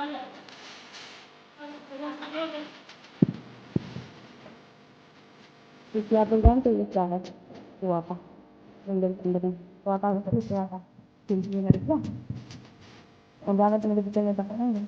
क्या प्रोग्राम तो ये क्या है हुआ था अंदर अंदर तो आता है फिर क्या था फिर ये लड़ गया और ज्यादा तो मेरे पीछे में पता नहीं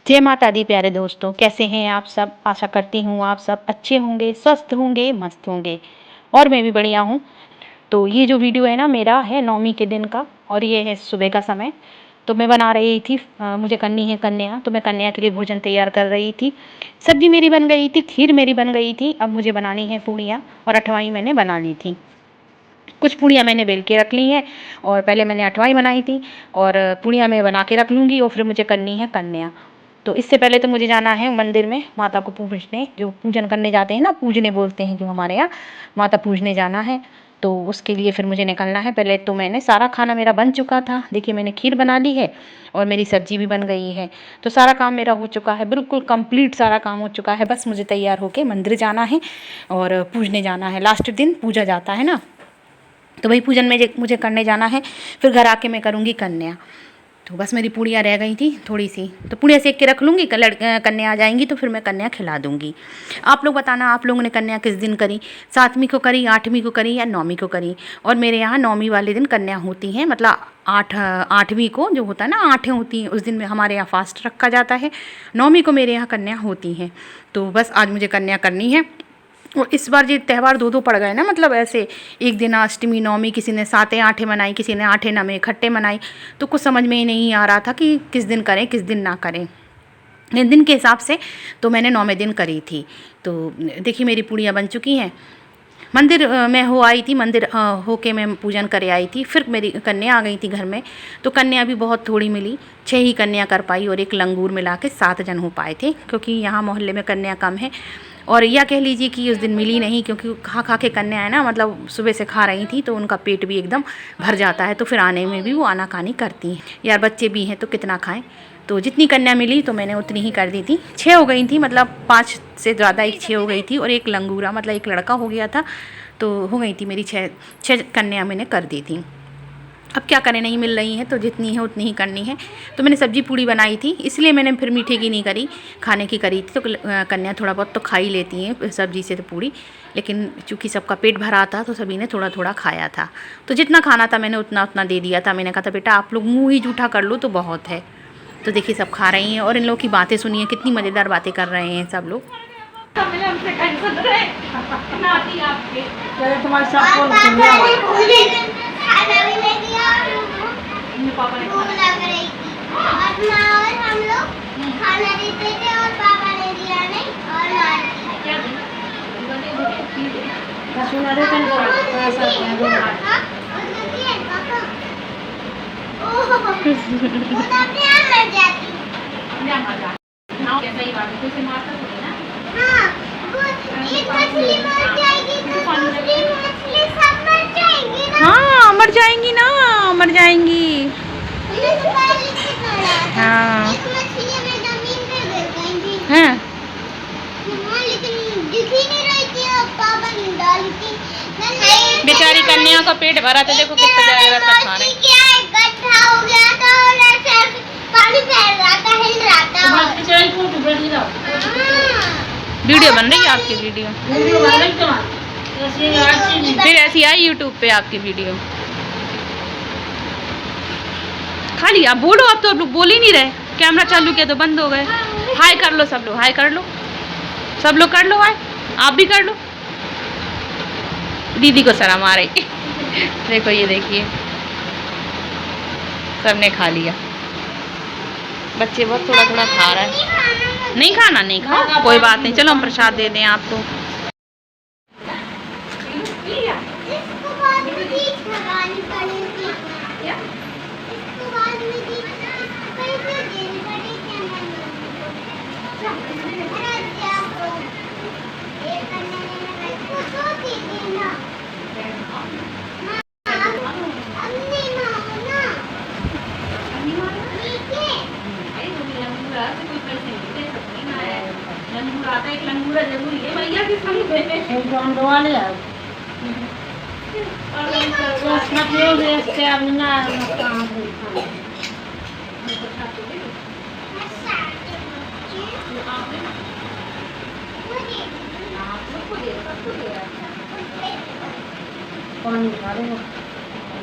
जय माता दी प्यारे दोस्तों, कैसे हैं आप सब। आशा करती हूँ आप सब अच्छे होंगे, स्वस्थ होंगे, मस्त होंगे और मैं भी बढ़िया हूँ। तो ये जो वीडियो है ना मेरा है नवमी के दिन का और ये है सुबह का समय। तो मैं बना रही थी मुझे करनी है कन्या, तो मैं कन्या के लिए भोजन तैयार कर रही थी। सब्जी मेरी बन गई थी, खीर मेरी बन गई थी। अब मुझे बनानी है पूड़ियाँ और अठवाई मैंने बना ली थी। कुछ पूड़ियाँ मैंने बेल के रख ली हैं और पहले मैंने अठवाई बनाई थी और पूड़ियाँ मैं बना के रख लूँगी और फिर मुझे करनी है कन्या। तो इससे पहले तो मुझे जाना है मंदिर में माता को पूजने, जो पूजन करने जाते हैं ना, पूजने बोलते हैं जो हमारे यहाँ, माता पूजने जाना है। तो उसके लिए फिर मुझे निकलना है। पहले तो मैंने सारा खाना मेरा बन चुका था, देखिए मैंने खीर बना ली है और मेरी सब्जी भी बन गई है। तो सारा काम मेरा हो चुका है, बिल्कुल कंप्लीट सारा काम हो चुका है। बस मुझे तैयार होके मंदिर जाना है और पूजने जाना है। लास्ट दिन पूजा जाता है ना, तो वही पूजन में मुझे करने जाना है। फिर घर आके मैं करूँगी कन्या। तो बस मेरी पूड़ियाँ रह गई थी थोड़ी सी, तो पूड़ियाँ सेक के रख लूँगी। कन्या आ जाएंगी तो फिर मैं कन्या खिला दूँगी। आप लोग बताना आप लोगों ने कन्या किस दिन करी, 7वीं को करी, 8वीं को करी या 9वीं को करी। और मेरे यहाँ 9वीं वाले दिन कन्या होती हैं, मतलब 8वीं को जो होता है ना, 8 होती हैं उस दिन में हमारे यहाँ फास्ट रखा जाता है। 9वीं को मेरे यहाँ कन्या होती हैं। तो बस आज मुझे कन्या करनी है। और इस बार ये त्यौहार दो पड़ गए ना, मतलब ऐसे एक दिन अष्टमी नवमी, किसी ने 7 8 मनाई, किसी ने 8 9 इकट्ठे मनाई। तो कुछ समझ में ही नहीं आ रहा था कि किस दिन करें किस दिन ना करें। दिन के हिसाब से तो मैंने 9वें दिन करी थी। तो देखिए मेरी पूड़ियाँ बन चुकी हैं। मंदिर में हो आई थी, मंदिर होके मैं पूजन करे आई थी। फिर मेरी कन्या आ गई थी घर में। तो कन्या भी बहुत थोड़ी मिली, 6 ही कन्या कर पाई और एक लंगूर मिला के 7 जन हो पाए थे, क्योंकि यहाँ मोहल्ले में कन्या कम है। और या कह लीजिए कि उस दिन मिली नहीं, क्योंकि खा खा के कन्या है ना, मतलब सुबह से खा रही थी तो उनका पेट भी एकदम भर जाता है। तो फिर आने में भी वो आनाकानी करती हैं, यार बच्चे भी हैं तो कितना खाएं। तो जितनी कन्या मिली तो मैंने उतनी ही कर दी थी। 6 हो गई थी, मतलब 5 से ज़्यादा, एक 6 हो गई थी और एक लंगूरा मतलब एक लड़का हो गया था। तो हो गई थी मेरी 6 कन्या मैंने कर दी थी। अब क्या करें, नहीं मिल रही हैं तो जितनी है उतनी ही करनी है। तो मैंने सब्जी पूड़ी बनाई थी, इसलिए मैंने फिर मीठे की नहीं करी, खाने की करी थी। तो कन्या थोड़ा बहुत तो खा ही लेती हैं सब्जी से तो पूड़ी, लेकिन चूँकि सबका पेट भरा था तो सभी ने थोड़ा थोड़ा खाया था। तो जितना खाना था मैंने उतना उतना दे दिया था। मैंने कहा था बेटा आप लोग मुँह ही जूठा कर लो तो बहुत है। तो देखिए सब खा रही हैं और इन लोगों की बातें सुनिए, कितनी मज़ेदार बातें कर रहे हैं सब लोग। पापा ने लग रही थी और माँ और हम लोग खाना देते थे और पापा ने दिया नहीं और मार दिया। सुना दे तो थोड़ा सा वो तो अपने आप मर जाती है। सही बात है, तुझे मारता थोड़ी ना। हाँ, वो एक मछली मर जाएगी तो दूसरी मछली सब मर जाएंगी ना। हाँ मर जाएंगी ना, मर जाएंगी। हाँ हाँ बेचारी कन्या का पेट भरा था, देखो कितना ज़्यादा खा रहे हैं। गड्ढा हो गया था और ऐसे पानी फैल रहा था, हिल रहा था। वीडियो बन रही है आपकी, वीडियो बन रही फिर ऐसी आई यूट्यूब पे आपकी वीडियो। खाली आप बोलो, अब तो आप लोग बोल ही नहीं रहे। कैमरा चालू किया तो बंद हो गए। हाय कर लो सब लोग, हाय कर लो, सब लोग कर लो हाय, आप भी कर लो। दीदी को शर्म आ रही देखो ये देखिए सबने खा लिया। बच्चे बहुत थोड़ा थोड़ा खा रहे हैं। नहीं खाना, नहीं खाओ कोई बात नहीं, चलो हम प्रसाद दे दें आपको।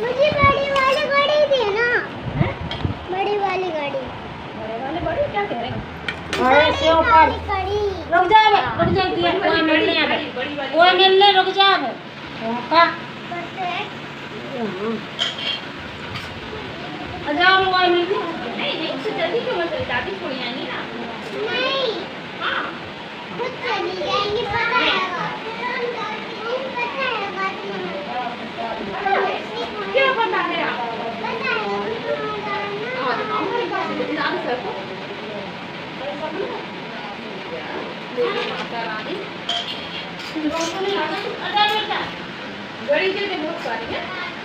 मुझे बड़ी वाली गाड़ी दे ना। बड़ी वाली गाड़ी। बड़े वाले बड़ी क्या कह रहे हैं? रुक जा कोई मिलने रुक जा का नहीं उससे जल्दी क्यों मत चली, दादी थोड़ी आएंगी ना। नहीं हाँ खुद चली जाएंगी पता है क्या पता है आप? गड़ी जगह बहुत सारी है,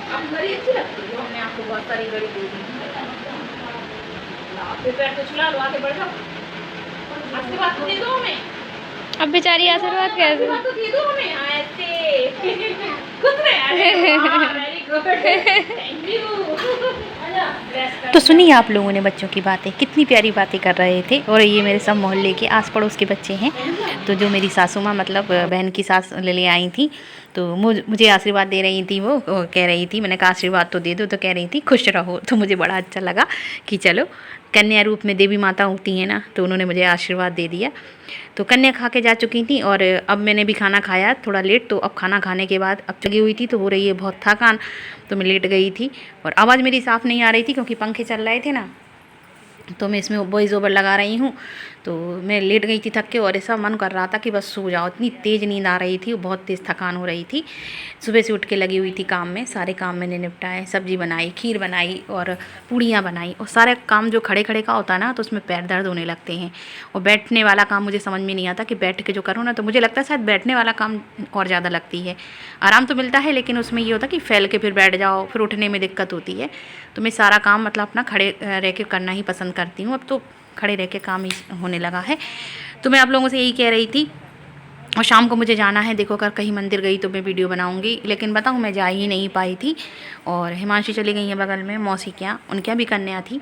आपको गड़ी अच्छी लगती है, हमने आपको बहुत सारी गड़ी दे दी। फिर पैर तो चला लो, आगे बढ़ जाओ। आशीर्वाद तो दे दो हमें। अब बेचारी आशीर्वाद कैसे? आशीर्वाद तो दे दो हमें ऐसे। खुश रहे। Very good, thank you. तो सुनिए आप लोगों ने बच्चों की बातें, कितनी प्यारी बातें कर रहे थे। और ये मेरे सब मोहल्ले के आस पड़ोस के बच्चे हैं। तो जो मेरी सासू माँ मतलब बहन की सास ले आई थी, तो मुझे आशीर्वाद दे रही थी। वो कह रही थी, मैंने कहा आशीर्वाद तो दे दो, तो कह रही थी खुश रहो। तो मुझे बड़ा अच्छा लगा कि चलो कन्या रूप में देवी माता होती हैं ना, तो उन्होंने मुझे आशीर्वाद दे दिया। तो कन्या खा के जा चुकी थी और अब मैंने भी खाना खाया थोड़ा लेट। तो अब खाना खाने के बाद अब जगी हुई थी, तो हो रही है बहुत थकान, तो मैं लेट गई थी। और आवाज़ मेरी साफ़ नहीं आ रही थी क्योंकि पंखे चल रहे थे ना, तो मैं इसमें वॉइस ओवर लगा रही हूँ। तो मैं लेट गई थी थक के, और ऐसा मन कर रहा था कि बस सो जाओ, इतनी तेज़ नींद आ रही थी, बहुत तेज़ थकान हो रही थी। सुबह से उठ के लगी हुई थी काम में, सारे काम मैंने निपटाए, सब्जी बनाई, खीर बनाई और पूड़ियाँ बनाई। और सारे काम जो खड़े खड़े का होता है ना, तो उसमें पैर दर्द होने लगते हैं। और बैठने वाला काम मुझे समझ में नहीं आता कि बैठ के जो करूँ ना, तो मुझे लगता है शायद बैठने वाला काम और ज़्यादा लगती है। आराम तो मिलता है, लेकिन उसमें ये होता है कि फैल के फिर बैठ जाओ, फिर उठने में दिक्कत होती है। तो मैं सारा काम मतलब अपना खड़े रह के करना ही पसंद करती हूँ। अब तो खड़े रह के काम ही होने लगा है। तो मैं आप लोगों से यही कह रही थी। और शाम को मुझे जाना है, देखो अगर कहीं मंदिर गई तो मैं वीडियो बनाऊंगी, लेकिन बताऊँ मैं जा ही नहीं पाई थी। और हिमांशी चली गई है बगल में मौसी के यहाँ, उनके यहाँ भी कन्या थी,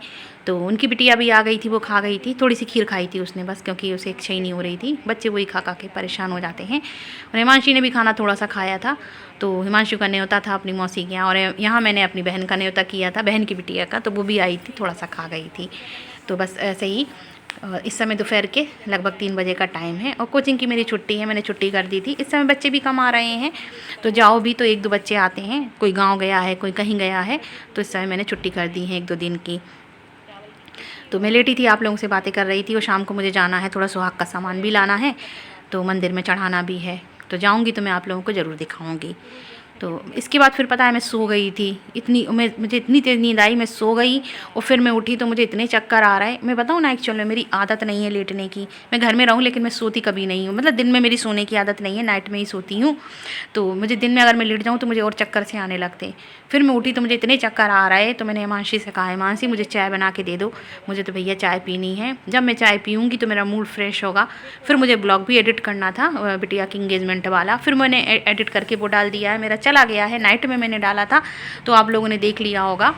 तो उनकी बिटिया भी आ गई थी, वो खा गई थी। थोड़ी सी खीर खाई थी उसने बस, क्योंकि उसे इच्छा ही नहीं हो रही थी। बच्चे वही खा खा के परेशान हो जाते हैं। और हिमांशी ने भी खाना थोड़ा सा खाया था। तो हिमांशु का न्योता था अपनी मौसी के यहाँ, और यहाँ मैंने अपनी बहन का न्योता किया था, बहन की बिटिया का, तो वो भी आई थी, थोड़ा सा खा गई थी। तो बस ऐसे ही। इस समय दोपहर के लगभग 3 बजे का टाइम है, और कोचिंग की मेरी छुट्टी है, मैंने छुट्टी कर दी थी। इस समय बच्चे भी कम आ रहे हैं, तो जाओ भी तो 1-2 बच्चे आते हैं, कोई गांव गया है, कोई कहीं गया है, तो इस समय मैंने छुट्टी कर दी है 1-2 दिन की। तो मैं लेटी थी, आप लोगों से बातें कर रही थी। और शाम को मुझे जाना है, थोड़ा सुहाग का सामान भी लाना है, तो मंदिर में चढ़ाना भी है। तो जाऊँगी तो मैं आप लोगों को ज़रूर दिखाऊँगी। तो इसके बाद फिर पता है मैं सो गई थी, मुझे इतनी तेज़ नींद आई, मैं सो गई। और फिर मैं उठी तो मुझे इतने चक्कर आ रहे हैं। मैं बताऊँ ना, एक्चुअल में मेरी आदत नहीं है लेटने की, मैं घर में रहूँ लेकिन मैं सोती कभी नहीं हूँ। मतलब दिन में मेरी सोने की आदत नहीं है, नाइट में ही सोती हूँ। तो मुझे दिन में अगर मैं लेट जाऊँ तो मुझे और चक्कर से आने लगते। फिर मैं उठी तो मुझे इतने चक्कर आ रहे, तो मैंने हिमांशी से कहा, हिमांशी मुझे चाय बना के दे दो, मुझे तो भैया चाय पीनी है। जब मैं चाय पीऊँगी तो मेरा मूड फ्रेश होगा। फिर मुझे ब्लॉग भी एडिट करना था बिटिया की इंगेजमेंट वाला, फिर मैंने एडिट करके वो डाल दिया है, मेरा चला गया है। नाइट में मैंने डाला था, तो आप लोगों ने देख लिया होगा,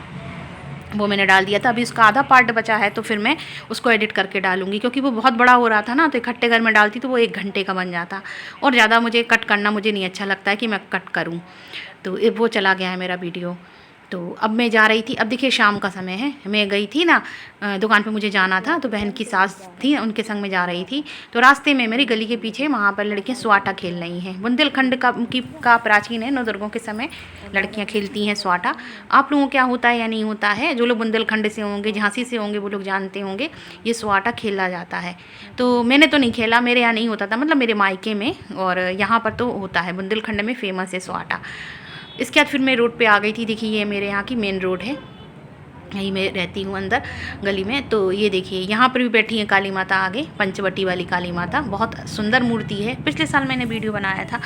वो मैंने डाल दिया था। अभी उसका आधा पार्ट बचा है, तो फिर मैं उसको एडिट करके डालूंगी, क्योंकि वो बहुत बड़ा हो रहा था ना, तो इकट्ठे अगर मैं डालती तो वो 1 घंटे का बन जाता, और ज़्यादा मुझे कट करना मुझे नहीं अच्छा लगता है कि मैं कट करूं। तो वो चला गया है मेरा वीडियो। तो अब मैं जा रही थी, अब देखिए शाम का समय है, मैं गई थी ना दुकान पे, मुझे जाना था, तो बहन की सास थी, उनके संग में जा रही थी। तो रास्ते में मेरी गली के पीछे वहाँ पर लड़कियाँ स्वाटा खेल रही हैं। बुंदेलखंड का प्राचीन है, नवदुर्गों के समय लड़कियाँ खेलती हैं स्वाटा। आप लोगों को क्या होता है या नहीं होता है, जो लोग बुंदेलखंड से होंगे, झांसी से होंगे, वो लोग जानते होंगे ये स्वाटा खेला जाता है। तो मैंने तो नहीं खेला, मेरे यहाँ नहीं होता था, मतलब मेरे मायके में, और यहाँ पर तो होता है, बुंदेलखंड में फेमस है स्वाटा। इसके बाद फिर मैं रोड पे आ गई थी। देखिए ये मेरे यहाँ की मेन रोड है, यहीं मैं रहती हूँ अंदर गली में। तो ये देखिए यहाँ पर भी बैठी है काली माता, आगे पंचवटी वाली काली माता, बहुत सुंदर मूर्ति है। पिछले साल मैंने वीडियो बनाया था,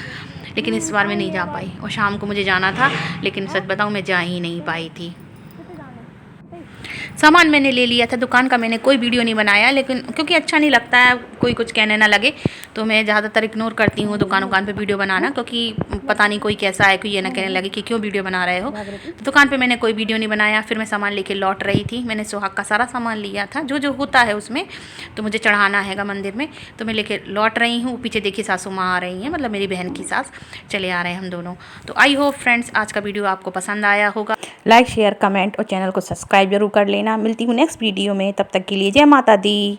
लेकिन इस बार मैं नहीं जा पाई। और शाम को मुझे जाना था, लेकिन सच बताऊँ मैं जा ही नहीं पाई थी। सामान मैंने ले लिया था दुकान का, मैंने कोई वीडियो नहीं बनाया, लेकिन क्योंकि अच्छा नहीं लगता है कोई कुछ कहने ना लगे, तो मैं ज़्यादातर इग्नोर करती हूँ दुकान पे वीडियो बनाना, क्योंकि पता नहीं कोई कैसा है, कोई ये ना कहने लगे कि क्यों वीडियो बना रहे हो। तो दुकान पे मैंने कोई वीडियो नहीं बनाया। फिर मैं सामान लेके लौट रही थी, मैंने सुहाग का सारा सामान लिया था जो जो होता है उसमें, तो मुझे चढ़ाना हैगा मंदिर में, तो मैं लेके लौट रही हूँ। पीछे देखिए सासू माँ आ रही हैं, मतलब मेरी बहन की सास, चले आ रहे हैं हम दोनों। तो आई होप फ्रेंड्स आज का वीडियो आपको पसंद आया होगा। लाइक शेयर कमेंट और चैनल को सब्सक्राइब जरूर कर लेना। मिलती हूँ नेक्स्ट वीडियो में, तब तक के लिए जय माता दी।